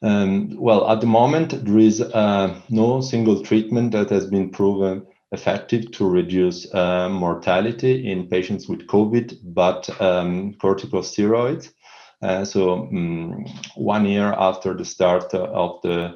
Well, at the moment, there is no single treatment that has been proven effective to reduce mortality in patients with COVID, but corticosteroids. So 1 year after the start of the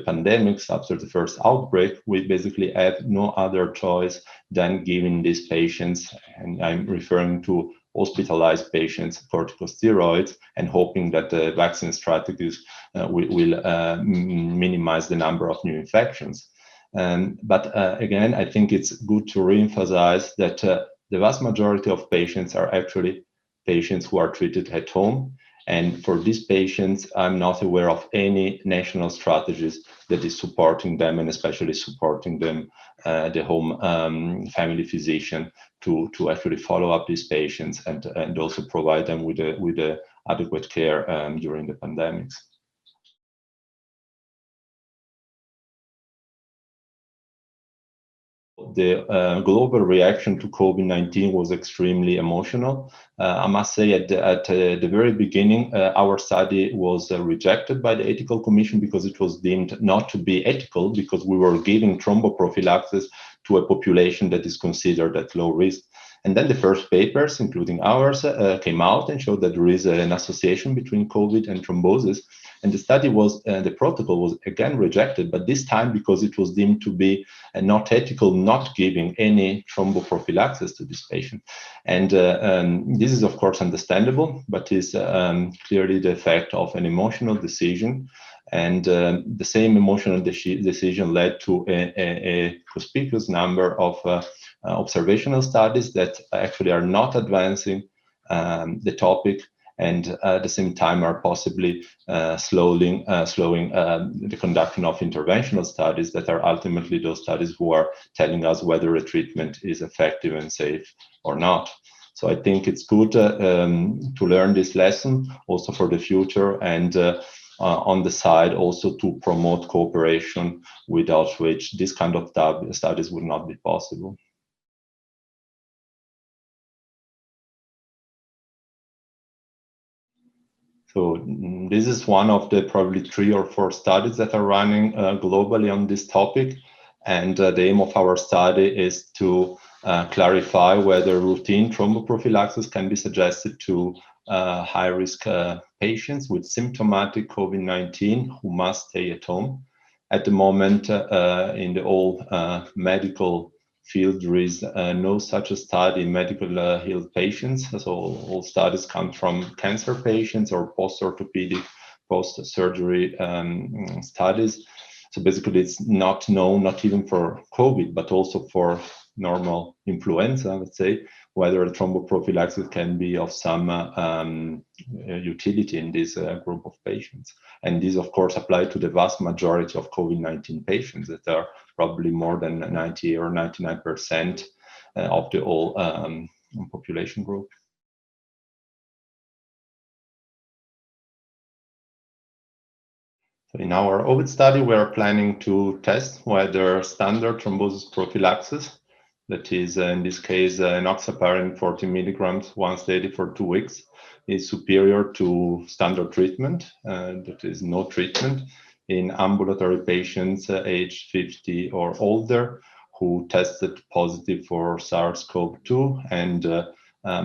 pandemics, after the first outbreak, we basically have no other choice than giving these patients, and I'm referring to hospitalized patients, corticosteroids, and hoping that the vaccine strategies will minimize the number of new infections. But again, I think it's good to reemphasize that the vast majority of patients are actually patients who are treated at home. And for these patients, I'm not aware of any national strategies that is supporting them, and especially supporting them, the home family physician, to actually follow up these patients and also provide them with a adequate care during the pandemics. The global reaction to COVID-19 was extremely emotional. I must say at the very beginning, our study was rejected by the ethical commission because it was deemed not to be ethical, because we were giving thromboprophylaxis to a population that is considered at low risk. And then the first papers, including ours, came out and showed that there is an association between COVID and thrombosis. And the study was, the protocol was again rejected, but this time because it was deemed to be not ethical, not giving any thromboprophylaxis to this patient. And this is of course understandable, but is clearly the effect of an emotional decision. And the same emotional decision led to a conspicuous number of observational studies that actually are not advancing the topic, and at the same time are possibly slowing the conduction of interventional studies that are ultimately those studies who are telling us whether a treatment is effective and safe or not. So I think it's good to learn this lesson also for the future, and on the side also to promote cooperation, without which this kind of studies would not be possible. So this is one of the probably 3 or 4 studies that are running globally on this topic. And the aim of our study is to clarify whether routine thromboprophylaxis can be suggested to high-risk patients with symptomatic COVID-19 who must stay at home. At the moment, in the whole medical field, there is no such a study in medical healed patients. So all studies come from cancer patients or post-orthopedic, post-surgery studies. So basically, it's not known, not even for COVID, but also for normal influenza, let's say, whether thromboprophylaxis can be of some utility in this group of patients. And these, of course, apply to the vast majority of COVID-19 patients that are probably more than 90 or 99% of the whole population group. So in our COVID study, we are planning to test whether standard thrombosis prophylaxis, that is in this case enoxaparin 40 milligrams once daily for 2 weeks, is superior to standard treatment, that is no treatment, in ambulatory patients aged 50 or older who tested positive for SARS-CoV-2 and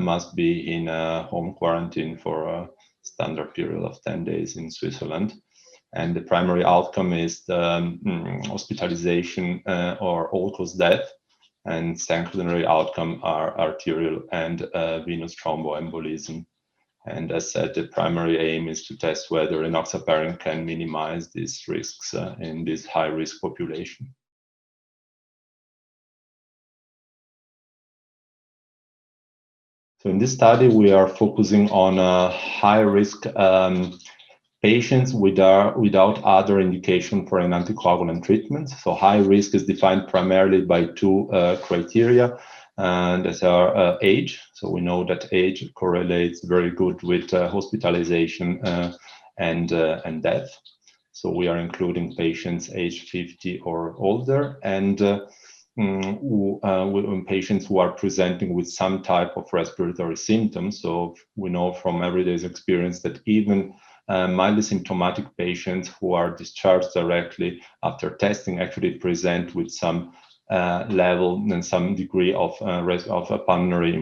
must be in home quarantine for a standard period of 10 days in Switzerland. And the primary outcome is the hospitalization or all-cause death, and secondary outcome are arterial and venous thromboembolism. And as said, the primary aim is to test whether enoxaparin can minimize these risks in this high-risk population. So in this study, we are focusing on high-risk patients without other indication for an anticoagulant treatment. So high risk is defined primarily by 2 criteria, and that are age. So we know that age correlates very good with hospitalization and death. So we are including patients aged 50 or older, and patients who are presenting with some type of respiratory symptoms. So we know from everyday's experience that even mildly symptomatic patients who are discharged directly after testing actually present with some level and some degree of pulmonary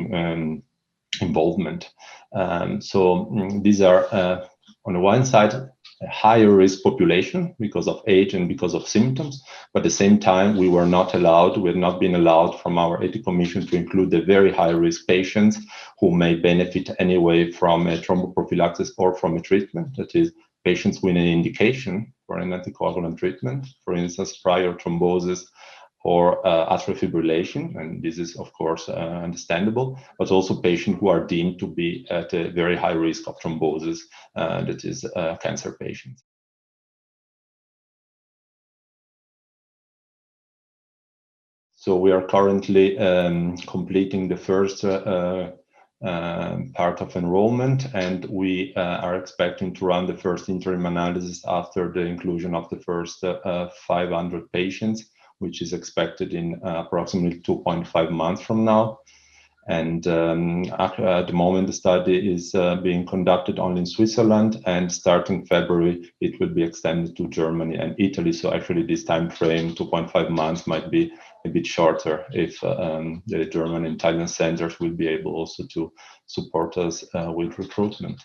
involvement. These are, on the one side, a higher risk population because of age and because of symptoms, but at the same time, we had not been allowed from our ethics commission to include the very high risk patients who may benefit anyway from a thromboprophylaxis or from a treatment, that is, patients with an indication for an anticoagulant treatment, for instance, prior thrombosis or atrial fibrillation, and this is of course understandable, but also patients who are deemed to be at a very high risk of thrombosis, that is cancer patients. So we are currently completing the first part of enrollment, and we are expecting to run the first interim analysis after the inclusion of the first 500 patients, which is expected in approximately 2.5 months from now. And at the moment, the study is being conducted only in Switzerland, and starting February, it will be extended to Germany and Italy. So actually this time frame, 2.5 months, might be a bit shorter if the German and Italian centers will be able also to support us with recruitment.